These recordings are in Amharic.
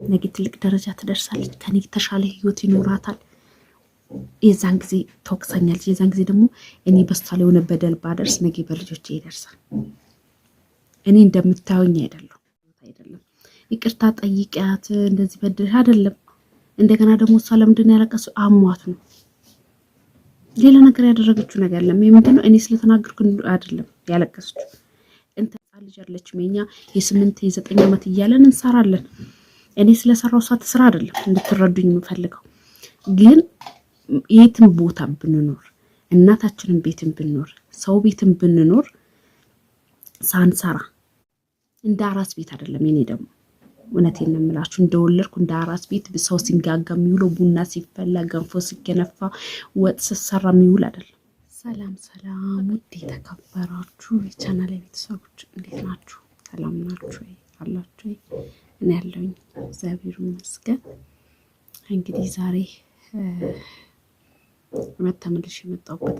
ነገ ትልቅ ደረጃ ትደርሳለች፣ ከኔ ተሻለ ህይወት ይኖራታል። የዛን ጊዜ ተወቅሰኛለች። የዛን ጊዜ ደግሞ እኔ በሷ ላይ የሆነ በደል ባደርስ ነገ በልጆቼ ይደርሳል። እኔ እንደምታዩኝ አይደለም። ይቅርታ ጠይቂያት እንደዚህ በደል አይደለም። እንደገና ደግሞ እሷ ለምንድን ያለቀሱ አሟት ነው። ሌላ ነገር ያደረገችው ነገር የለም። ምንድነው እኔ ስለተናገርኩ አይደለም ያለቀሰችው። እንትን ልጅ አለችም የኛ የ8 የ9 ዓመት እያለን እንሰራለን። እኔ ስለሰራው እሷ ትስራ አይደለም እንድትረዱኝ የምፈልገው። ግን የትም ቦታ ብንኖር እናታችንን ቤትን ብንኖር ሰው ቤትን ብንኖር ሳንሰራ እንደ አራስ ቤት አይደለም። እኔ ደግሞ እውነቴን ነው የምላችሁ እንደወለድኩ እንደ አራስ ቤት ሰው ሲንጋጋ የሚውለው ቡና ሲፈላ ገንፎ ሲገነፋ ወጥ ሲሰራ የሚውል አይደለም። ሰላም ሰላም፣ ውድ የተከበራችሁ የቻናል ቤተሰቦች እንዴት ናችሁ? ሰላም ናችሁ አላችሁ? እኔ ያለሁኝ እግዚአብሔር ይመስገን። እንግዲህ ዛሬ ተመልሼ የመጣሁበት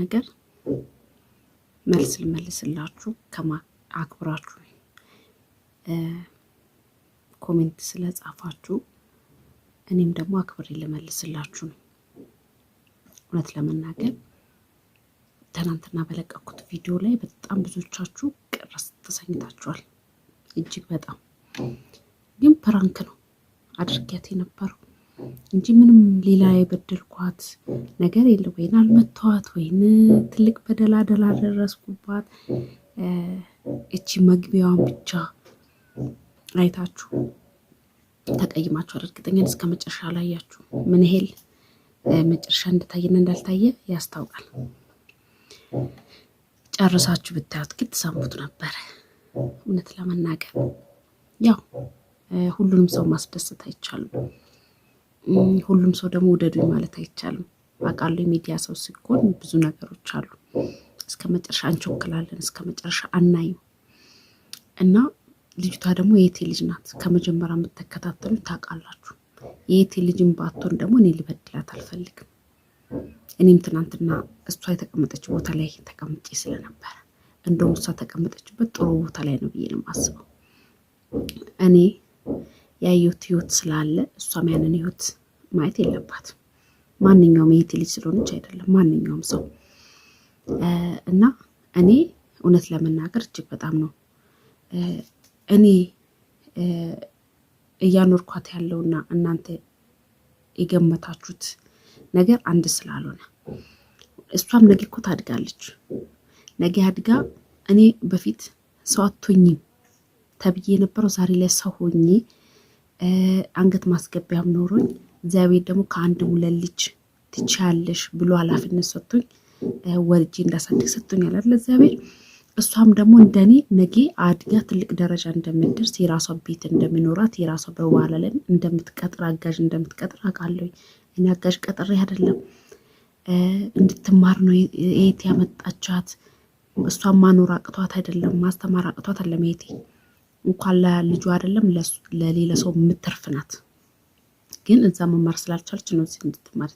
ነገር መልስ ልመልስላችሁ አክብራችሁ ኮሜንት ስለጻፋችሁ እኔም ደግሞ አክብሬ ልመልስላችሁ ነው። እውነት ለመናገር ትናንትና በለቀኩት ቪዲዮ ላይ በጣም ብዙዎቻችሁ ቅር ተሰኝታችኋል። እጅግ በጣም ግን ፕራንክ ነው አድርጊያት የነበረው እንጂ ምንም ሌላ የበደልኳት ነገር የለም። ወይን አልመተዋት ወይን ትልቅ በደል አደረስኩባት። እቺ መግቢያዋን ብቻ አይታችሁ ተቀይማችኋል። እርግጠኛ እስከ መጨረሻ ላያችሁ ምን ያህል መጨረሻ እንደታየና እንዳልታየ ያስታውቃል። ጨርሳችሁ ብታዩት ግን ተሰሙት ነበር። እውነት ለመናገር ያው ሁሉንም ሰው ማስደሰት አይቻልም። ሁሉም ሰው ደግሞ ውደዱኝ ማለት አይቻልም። አውቃለሁ የሚዲያ ሰው ሲኮን ብዙ ነገሮች አሉ። እስከ መጨረሻ እንቾክላለን፣ እስከ መጨረሻ አናይም። እና ልጅቷ ደግሞ የቴ ልጅ ናት። ከመጀመሪያ የምትከታተሉ ታውቃላችሁ። የቴ ልጅን ባትሆን ደግሞ እኔ ልበድላት አልፈልግም። እኔም ትናንትና እሷ የተቀመጠች ቦታ ላይ ተቀምጬ ስለነበረ እንደውም እሷ ተቀመጠችበት ጥሩ ቦታ ላይ ነው ብዬ ነው የማስበው። እኔ ያየሁት ህይወት ስላለ እሷም ያንን ህይወት ማየት የለባትም። ማንኛውም የቴ ልጅ ስለሆነች አይደለም ማንኛውም ሰው እና እኔ እውነት ለመናገር እጅግ በጣም ነው እኔ እያኖርኳት ያለውና እናንተ የገመታችሁት ነገር አንድ ስላልሆነ እሷም ነገ እኮ ታድጋለች። ነገ አድጋ እኔ በፊት ሰው አትሆኝም ተብዬ የነበረው ዛሬ ላይ ሰው ሆኜ አንገት ማስገቢያም ኖሮኝ እግዚአብሔር ደግሞ ከአንድ ሁለት ልጅ ትቻለሽ ብሎ ኃላፊነት ሰጥቶኝ ወልጄ እንዳሳድግ ሰጥቶኛል አይደል እግዚአብሔር። እሷም ደግሞ እንደኔ ነገ አድጋ ትልቅ ደረጃ እንደምትደርስ የራሷ ቤት እንደሚኖራት የራሷ በኋላ ላይ እንደምትቀጥር አጋዥ እንደምትቀጥር አውቃለሁ። እኔ አጋዥ ቀጥሬ አይደለም እንድትማር ነው የት ያመጣቻት። እሷን ማኖር አቅቷት አይደለም ማስተማር አቅቷት አይደለም። የት እንኳን ለልጇ አይደለም ለሌላ ሰው የምትርፍ ናት። ግን እዛ መማር ስላልቻለች ነው እዚህ እንድትማር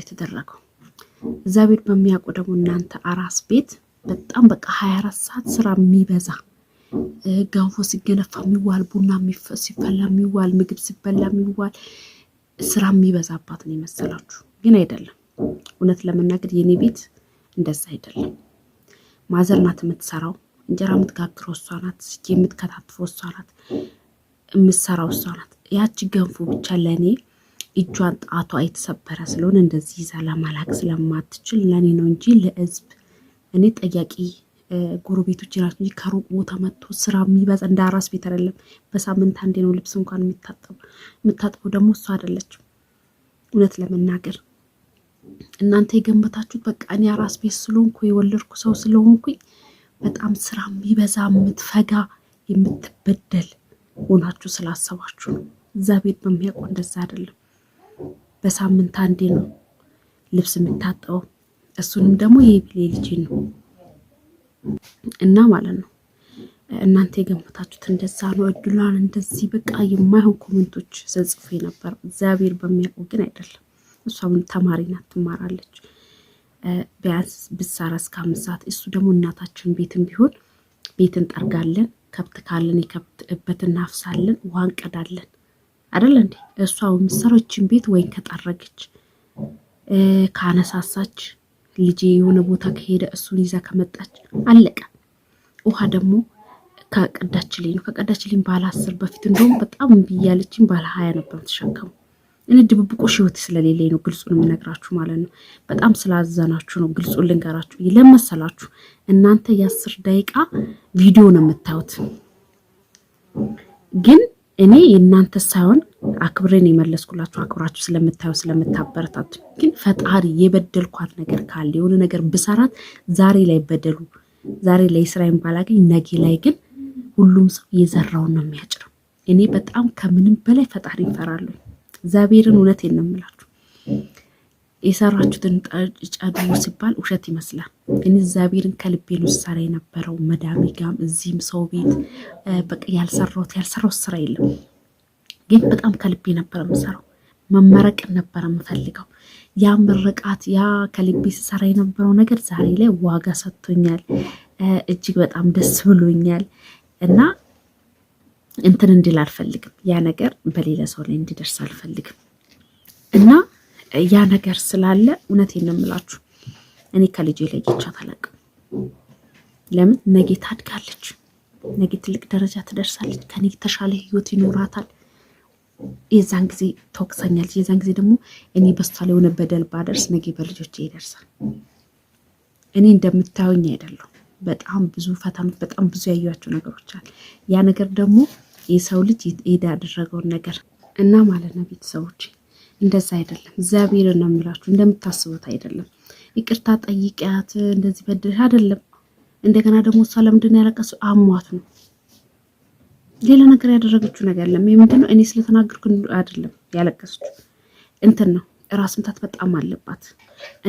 የተደረገው። እግዚአብሔር በሚያውቁ ደግሞ እናንተ አራስ ቤት በጣም በቃ 24 ሰዓት ስራ የሚበዛ ገንፎ ሲገነፋ የሚዋል ቡና ሲፈላ የሚዋል ምግብ ሲበላ የሚዋል ስራ የሚበዛባት ነው የመሰላችሁ፣ ግን አይደለም። እውነት ለመናገር የኔ ቤት እንደዛ አይደለም። ማዘር ናት የምትሰራው፣ እንጀራ የምትጋግረው እሷ ናት፣ የምትከታትፈው እሷ ናት፣ የምትሰራው እሷ ናት። ያቺ ገንፎ ብቻ ለእኔ እጇን ጣቷ የተሰበረ ስለሆነ እንደዚህ ይዛ ለማላክ ስለማትችል ለእኔ ነው እንጂ ለህዝብ እኔ ጠያቂ ጎረቤቶች ናቸው እንጂ ከሩቅ ቦታ መጥቶ ስራ የሚበዛ እንደ አራስ ቤት አይደለም። በሳምንት አንዴ ነው ልብስ እንኳን የምታጥበው ደግሞ እሷ አይደለችም። እውነት ለመናገር እናንተ የገንበታችሁት በቃ እኔ አራስ ቤት ስለሆንኩ የወለድኩ ሰው ስለሆንኩኝ በጣም ስራ የሚበዛ የምትፈጋ የምትበደል ሆናችሁ ስላሰባችሁ ነው። እግዚአብሔር በሚያውቀው እንደዛ አይደለም። በሳምንት አንዴ ነው ልብስ የምታጠበው፣ እሱንም ደግሞ የቢሌ ልጅ ነው እና ማለት ነው። እናንተ የገመታችሁት እንደዛ ነው። እድሏን እንደዚህ በቃ የማይሆን ኮሜንቶች ጽፎ ነበር። እግዚአብሔር በሚያውቀው ግን አይደለም። እሷም ተማሪ ናት፣ ትማራለች። ቢያንስ ብትሰራ እስከ 5 ሰዓት እሱ ደግሞ እናታችን ቤትም ቢሆን ቤትን ጠርጋለን ከብት ካለን የከብት እበት እናፍሳለን ውሃ እንቀዳለን አይደል እንዴ እሷ የምትሰራችን ቤት ወይ ከጠረገች ካነሳሳች ልጄ የሆነ ቦታ ከሄደ እሱን ይዛ ከመጣች አለቀ ውሃ ደግሞ ከቀዳችልኝ ባለ 10 በፊት እንደውም በጣም ብያለችኝ ባለ 20 ነበር ተሸከሙ እኔ ድብብቆሽ ህይወት ስለሌለኝ ነው ግልጹን የምነግራችሁ ማለት ነው በጣም ስላዘናችሁ ነው ግልጹን ልንገራችሁ ለመሰላችሁ እናንተ የ10 ደቂቃ ቪዲዮ ነው የምታዩት ግን እኔ የእናንተ ሳይሆን አክብረን የመለስኩላችሁ አክብራችሁ ስለምታዩ ስለምታበረታቱ ግን ፈጣሪ የበደልኳት ነገር ካለ የሆነ ነገር ብሰራት ዛሬ ላይ በደሉ ዛሬ ላይ ስራዬን ባላገኝ ነገ ላይ ግን ሁሉም ሰው የዘራውን ነው የሚያጭረው እኔ በጣም ከምንም በላይ ፈጣሪ እፈራለሁ እግዚአብሔርን እውነቴን ነው የምላችሁ የሰራችሁትን ጫዱ ሲባል ውሸት ይመስላል እኔ እግዚአብሔርን ከልቤ ነው ሰራ የነበረው መዳሚ ጋም እዚህም ሰው ቤት በቃ ያልሰራው ስራ የለም ግን በጣም ከልቤ ነበር የምሰራው መመረቅ ነበር የምፈልገው ያ ምርቃት ያ ከልቤ ሰራ የነበረው ነገር ዛሬ ላይ ዋጋ ሰጥቶኛል እጅግ በጣም ደስ ብሎኛል እና እንትን እንድል አልፈልግም ያ ነገር በሌላ ሰው ላይ እንዲደርስ አልፈልግም እና ያ ነገር ስላለ እውነቴን ነው የምላችሁ እኔ ከልጄ ላይ ጌቻት አላውቅም ለምን ነገ ታድጋለች ነገ ትልቅ ደረጃ ትደርሳለች ከኔ ተሻለ ህይወት ይኖራታል የዛን ጊዜ ተወቅሰኛለች የዛን ጊዜ ደግሞ እኔ በሷ ላይ ሆነ በደል ባደርስ ነገ በልጆቼ ይደርሳል እኔ እንደምታዩኝ አይደለም በጣም ብዙ ፈተናዎች በጣም ብዙ ያዩዋቸው ነገሮች አሉ ያ ነገር ደግሞ የሰው ልጅ ያደረገውን ነገር እና ማለት ነው ቤተሰቦች እንደዛ አይደለም እግዚአብሔር ነው የሚላችሁ እንደምታስቡት አይደለም ይቅርታ ጠይቂያት እንደዚህ በደል አይደለም እንደገና ደግሞ እሷ ለምንድን ያለቀሰው አሟት ነው ሌላ ነገር ያደረገችው ነገር የለም ምንድነው እኔ ስለተናገርኩ አይደለም ያለቀሰችው እንትን ነው ራስ ምታት በጣም አለባት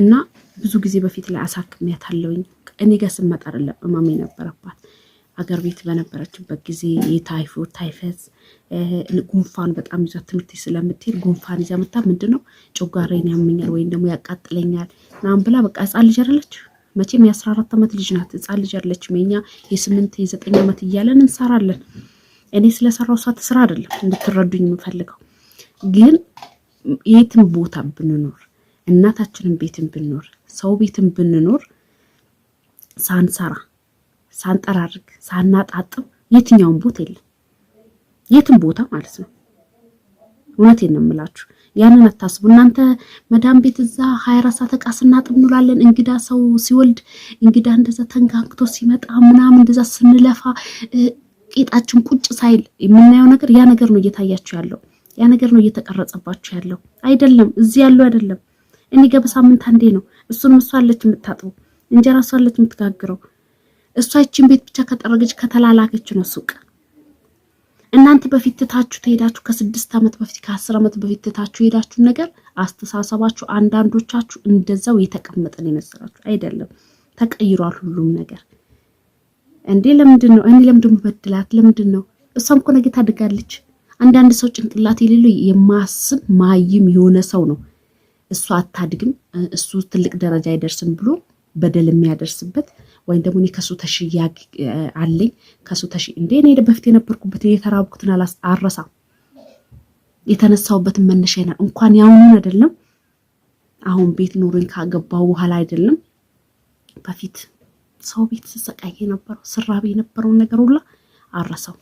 እና ብዙ ጊዜ በፊት ላይ አሳክሚያታለሁኝ እኔ ጋር ስመጣ አይደለም እማሜ ነበረባት አገር ቤት በነበረችበት ጊዜ የታይፎይድ ታይፈስ ጉንፋን በጣም ይዟት ትምህርት ስለምትሄድ ጉንፋን ይዛ መጣ ምንድነው ጮጋሬን ያመኛል ወይም ደግሞ ያቃጥለኛል ናም ብላ በቃ ህፃን ልጅ አይደለች መቼም የ14 ዓመት ልጅ ናት ህፃን ልጅ አይደለች መኛ የ8 የ9 ዓመት እያለን እንሰራለን እኔ ስለሰራው ሰዓት ስራ አይደለም እንድትረዱኝ የምፈልገው ግን የትም ቦታ ብንኖር እናታችንን ቤትን ብንኖር ሰው ቤትን ብንኖር ሳንሰራ ሳንጠራርግ ሳናጣጥም የትኛውን ቦታ የለም የትም ቦታ ማለት ነው እውነቴን ነው የምላችሁ ያንን አታስቡ እናንተ መዳም ቤት እዛ 24 ሰዓት ዕቃ ስናጥብ እንውላለን እንግዳ ሰው ሲወልድ እንግዳ እንደዛ ተንጋግቶ ሲመጣ ምናምን እንደዛ ስንለፋ ቂጣችን ቁጭ ሳይል የምናየው ነገር ያ ነገር ነው እየታያችሁ ያለው ያ ነገር ነው እየተቀረጸባችሁ ያለው አይደለም እዚህ ያለው አይደለም እኔ በሳምንት አንዴ ነው እሱን መስዋለች የምታጥበው እንጀራ ሰዋለች የምትጋግረው እሷ እቺን ቤት ብቻ ከጠረገች ከተላላከች ነው ሱቅ እናንተ በፊት ትታችሁ ትሄዳችሁ ከ6 ዓመት በፊት ከ10 ዓመት በፊት ትታችሁ ሄዳችሁ ነገር አስተሳሰባችሁ አንዳንዶቻችሁ እንደዛው የተቀመጠን ይመስላችሁ አይደለም ተቀይሯል ሁሉም ነገር እንዴ ለምንድነው እኔ ለምንድነው በድላት ለምንድነው እሷም እኮ ነገ ታድጋለች አንዳንድ ሰው ጭንቅላት የሌለው የማስብ ማይም የሆነ ሰው ነው እሷ አታድግም እሱ ትልቅ ደረጃ አይደርስም ብሎ በደል የሚያደርስበት ወይ ደግሞ እኔ ከሱ ተሽያ አለኝ ከሱ ተሽ እንዴ እኔ በፊት የነበርኩበት የተራብኩትን አረሳ የተነሳውበት መነሻና እንኳን ያውኑ አይደለም አሁን ቤት ኖርኝ ካገባው በኋላ አይደለም በፊት ሰው ቤት ተሰቃየ ነበር ስራብ የነበረው ነገር ሁላ አረሳው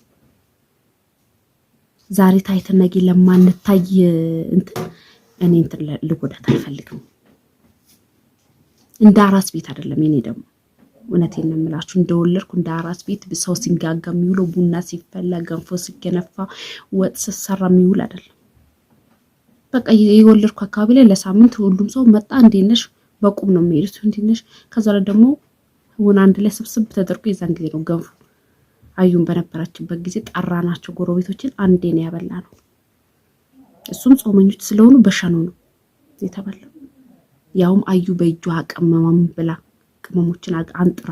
ዛሬ ታይተነጊ ለማንታይ እኔ እንትን ልጎዳት አልፈልግም እንደ አራስ ቤት አይደለም እኔ ደግሞ እውነቴን ነው የምላችሁ እንደወለድኩ እንደ አራስ ቤት ሰው ሲንጋጋ የሚውለው ቡና ሲፈላ ገንፎ ሲገነፋ ወጥ ሲሰራ የሚውል አይደለም በቃ የወለድኩ አካባቢ ላይ ለሳምንት ሁሉም ሰው መጣ እንዴነሽ በቁም ነው የሚሄዱት እንዴነሽ ከዛ ደግሞ ወን አንድ ላይ ስብስብ ተደርጎ የዛን ጊዜ ነው ገንፎ አዩን በነበረችበት ጊዜ ጠራናቸው ጎረቤቶችን አንዴ ነው ያበላነው እሱም ጾመኞች ስለሆኑ በሻኖ ነው የተባለው ያውም አዩ በእጇ አቀመማም ብላ ቅመሞችን አንጥራ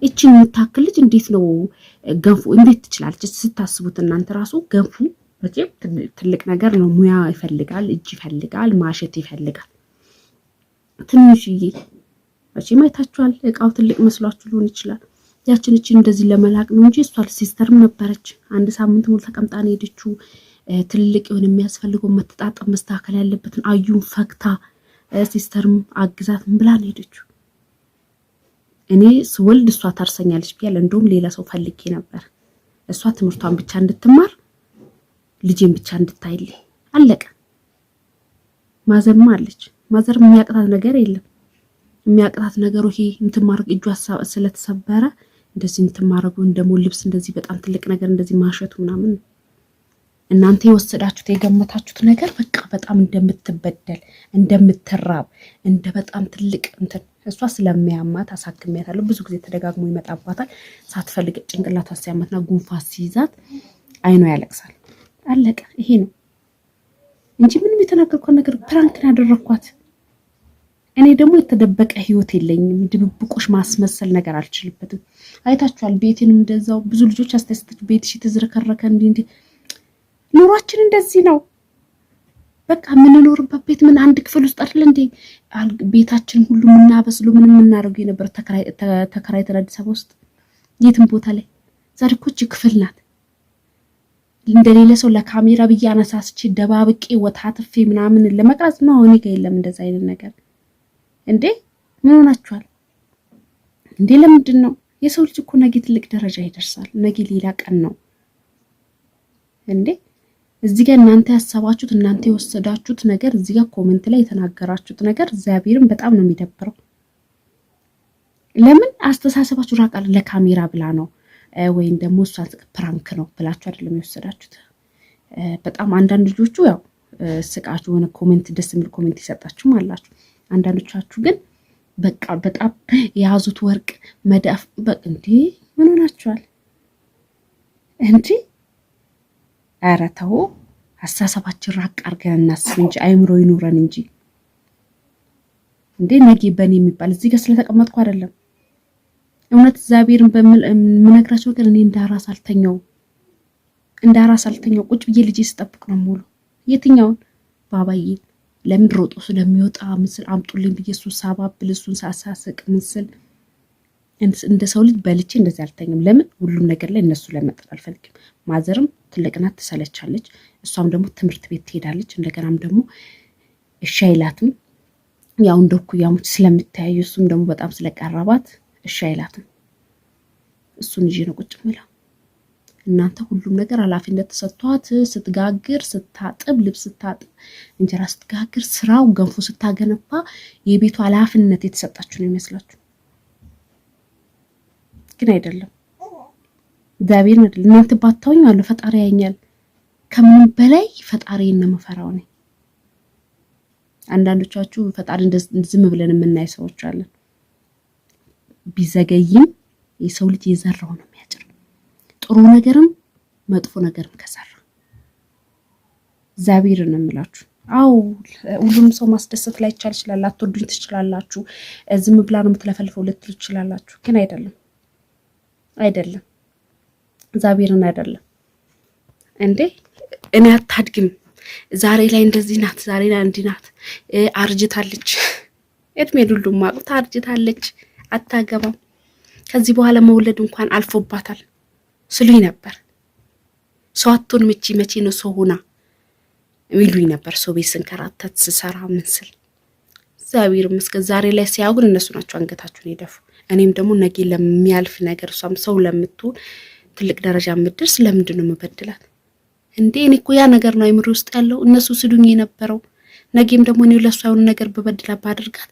እቺን የምታክል ልጅ እንዴት ነው ገንፎ እንዴት ትችላለች ስታስቡት እናንተ ራሱ ገንፎ በጣም ትልቅ ነገር ነው ሙያ ይፈልጋል እጅ ይፈልጋል ማሸት ይፈልጋል ትንሽዬ መቼም አይታችኋል። እቃው ትልቅ መስሏችሁ ሊሆን ይችላል። ያችን እቺ እንደዚህ ለመላቅ ነው እንጂ እሷ ሲስተርም ነበረች። አንድ ሳምንት ሙሉ ተቀምጣ ነው ሄደችው። ትልቅ የሆነ የሚያስፈልገው መተጣጠም መስተካከል ያለበትን አዩን ፈክታ ሲስተርም አግዛት ብላ ነው ሄደችው። እኔ ስወልድ እሷ ታርሰኛለች ብያለሁ። እንደውም ሌላ ሰው ፈልጌ ነበር። እሷ ትምህርቷን ብቻ እንድትማር ልጄን ብቻ እንድታይልኝ አለቀ። ማዘርማ አለች። ማዘር የሚያቅታት ነገር የለም። የሚያቅታት ነገሩ ይሄ እንትማረግ እጇ ስለተሰበረ እንደዚህ እንትማረጉ እንደሞ ልብስ እንደዚህ በጣም ትልቅ ነገር እንደዚህ ማሸቱ ምናምን እናንተ የወሰዳችሁት የገመታችሁት ነገር በቃ በጣም እንደምትበደል እንደምትራብ እንደ በጣም ትልቅ እንትን እሷ ስለሚያማት አሳክሚያታለሁ። ብዙ ጊዜ ተደጋግሞ ይመጣባታል። ሳትፈልግ ጭንቅላቷ ሲያማትና ጉንፋን ሲይዛት አይኗ ያለቅሳል። አለቀ። ይሄ ነው እንጂ ምንም የተናገርኳት ነገር ፕራንክን ያደረኳት። እኔ ደግሞ የተደበቀ ህይወት የለኝም። ድብብቆሽ ማስመሰል ነገር አልችልበትም። አይታችኋል። ቤቴንም እንደዛው ብዙ ልጆች አስተያየታችሁ ቤትሽ የተዝረከረከ እንዲህ ኑሯችን እንደዚህ ነው። በቃ የምንኖርበት ቤት ምን አንድ ክፍል ውስጥ አይደል እንዴ ቤታችን ሁሉ ምናበስሉ ምን የምናደርገው የነበር ተከራይተን አዲስ አበባ ውስጥ የትም ቦታ ላይ ዛሬ እኮ ክፍል ናት። እንደሌለ ሰው ለካሜራ ብዬ አነሳስቼ ደባብቄ ወታትፌ ምናምን ለመቅረጽ ነው። እኔ ጋር የለም እንደዛ አይነት ነገር። እንዴ ምን ሆናችኋል እንዴ? ለምንድን ነው የሰው ልጅ እኮ ነገ ትልቅ ደረጃ ይደርሳል። ነገ ሌላ ቀን ነው እንዴ? እዚህ ጋር እናንተ ያሰባችሁት እናንተ የወሰዳችሁት ነገር እዚህ ጋር ኮሜንት ላይ የተናገራችሁት ነገር እግዚአብሔርን በጣም ነው የሚደብረው። ለምን አስተሳሰባችሁ ራቃል? ለካሜራ ብላ ነው ወይም ደግሞ እሷን ፕራንክ ነው ብላችሁ አይደለም የወሰዳችሁት። በጣም አንዳንድ ልጆቹ ያው ስቃችሁ ሆነ ኮሜንት ደስ የሚል ኮሜንት ይሰጣችሁም አላችሁ። አንዳንዶቻችሁ ግን በቃ በጣም የያዙት ወርቅ መዳፍ በቃ እንዴ ምን ሆናችኋል እንጂ? ኧረ ተው አስተሳሰባችን ራቅ አድርገን እናስብ እንጂ አይምሮ ይኑረን እንጂ። እንዴ ነገ በኔ የሚባል እዚህ ጋር ስለተቀመጥኩ አይደለም። እውነት እግዚአብሔርን በምነግራቸው ነገር እኔ እንዳራስ አልተኛው ቁጭ ብዬ ልጄ ስጠብቅ ነው ሙሉ። የትኛውን ባባዬ ለምን ሮጦ ስለሚወጣ ምስል አምጡልኝ ብዬ እሱን ሳባብል እሱን ሳሳስቅ ምስል እንደ ሰው ልጅ በልቼ እንደዚህ አልተኛም። ለምን ሁሉም ነገር ላይ እነሱ ለመጠጥ አልፈልግም። ማዘርም ትልቅናት ትሰለቻለች። እሷም ደግሞ ትምህርት ቤት ትሄዳለች። እንደገናም ደግሞ እሺ አይላትም። ያው እንደ እኩያሞች ስለምታያዩ እሱም ደግሞ በጣም ስለቀረባት እሺ አይላትም። እሱን ይዤ ነው ቁጭ የምለው። እናንተ ሁሉም ነገር ኃላፊነት ተሰጥቷት ስትጋግር፣ ስታጥብ፣ ልብስ ስታጥብ፣ እንጀራ ስትጋግር፣ ስራው ገንፎ ስታገነባ የቤቱ ኃላፊነት የተሰጣችሁ ነው ይመስላችሁ። ግን አይደለም። እግዚአብሔር ነው። እናንተ ባታውኝ ማለት ፈጣሪ ያኛል። ከምንም በላይ ፈጣሪን ነው የምፈራው ነኝ። አንዳንዶቻችሁ ፈጣሪ ዝም ብለን የምናይ ሰዎች አለን። ቢዘገይም የሰው ልጅ የዘራው ነው የሚያጭር። ጥሩ ነገርም መጥፎ ነገርም ከሰራ እግዚአብሔርን ነው የምላችሁ። አው ሁሉም ሰው ማስደሰት ላይ ይችላል። አትወዱኝ ትችላላችሁ። ዝም ብላ ነው የምትለፈልፈው ልትሉ ትችላላችሁ። ግን አይደለም እግዚአብሔርን አይደለም እንዴ። እኔ አታድግም ዛሬ ላይ እንደዚህ ናት፣ ዛሬ ላይ እንዲህ ናት፣ አርጅታለች፣ እድሜ ሁሉ ማቁት አርጅታለች፣ አታገባም፣ ከዚህ በኋላ መውለድ እንኳን አልፎባታል ስሉኝ ነበር። ሰው አትሆን መቼ ነው ሰው ሆና ይሉኝ ነበር። ሰው ቤት ስንከራተት ስሰራ ምን ስል እግዚአብሔር ይመስገን ዛሬ ላይ ሲያጉን እነሱ ናቸው አንገታቸውን ይደፉ። እኔም ደግሞ ነገ ለሚያልፍ ነገር እሷም ሰው ለምትሆን ትልቅ ደረጃ ምድርስ ለምንድን ነው መበደላት እንዴ? እኔ እኮ ያ ነገር ነው አይምሮ ውስጥ ያለው። እነሱ ስሉኝ የነበረው ነገም ደግሞ እኔ ለሷ የሆነ ነገር በበድላ ባደርጋት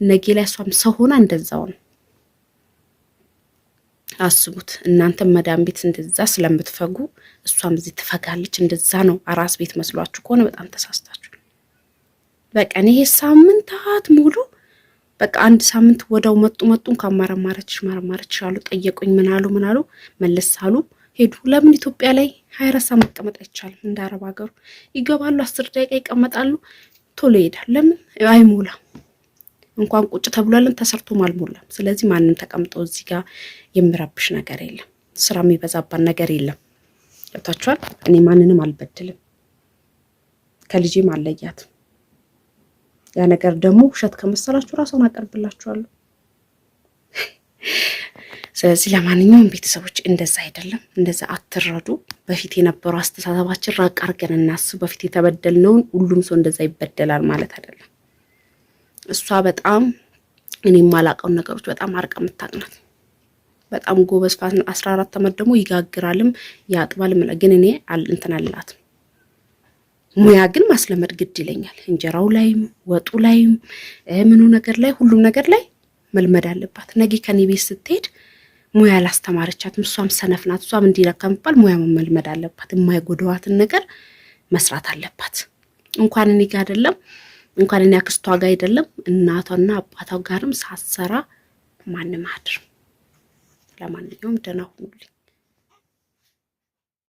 ነገ ላይ እሷም ሰው ሆና እንደዛው ነው። አስቡት እናንተ መዳም ቤት እንደዛ ስለምትፈጉ እሷም እዚህ ትፈጋለች። እንደዛ ነው አራስ ቤት መስሏችሁ ከሆነ በጣም ተሳስታችሁ። በቃ እኔ ሳምንታት ሙሉ በቃ አንድ ሳምንት ወዳው መጡን ካማረማረች አሉ። ጠየቁኝ ምን አሉ መለስ አሉ ሄዱ። ለምን ኢትዮጵያ ላይ 24 ሰዓት መቀመጥ አይቻልም? እንደ አረብ ሀገሩ ይገባሉ፣ 10 ደቂቃ ይቀመጣሉ፣ ቶሎ ይሄዳል። ለምን አይሞላም? እንኳን ቁጭ ተብሏልን ተሰርቶም አልሞላም። ስለዚህ ማንንም ተቀምጦ እዚህ ጋር የሚረብሽ ነገር የለም፣ ስራ የሚበዛባን ነገር የለም። ገብታችኋል? እኔ ማንንም አልበድልም፣ ከልጄም አለያት። ያ ነገር ደግሞ ውሸት ከመሰላችሁ ራሱን አቀርብላችኋለሁ። ስለዚህ ለማንኛውም ቤተሰቦች እንደዛ አይደለም፣ እንደዛ አትረዱ። በፊት የነበረው አስተሳሰባችን ራቅ አድርገን እናስብ። በፊት የተበደልነውን ሁሉም ሰው እንደዛ ይበደላል ማለት አይደለም። እሷ በጣም እኔ የማላውቀውን ነገሮች በጣም አርቃ የምታቅናት በጣም ጎበዝ 14 ዓመት ደግሞ ይጋግራልም ያጥባልም። ግን እኔ እንትን አላትም ሙያ ግን ማስለመድ ግድ ይለኛል። እንጀራው ላይም ወጡ ላይም ምኑ ነገር ላይ ሁሉም ነገር ላይ መልመድ አለባት። ነገ ከኔ ቤት ስትሄድ ሙያ ላስተማረቻትም እሷም ሰነፍ ናት። እሷም እንዲለካ የሚባል ሙያ መልመድ አለባት። የማይጎዳዋትን ነገር መስራት አለባት። እንኳን እኔ ጋር አይደለም እንኳን እኔ አክስቷ ጋር አይደለም እናቷና አባቷ ጋርም ሳትሰራ ማንም አድር። ለማንኛውም ደህና ሁኑልኝ።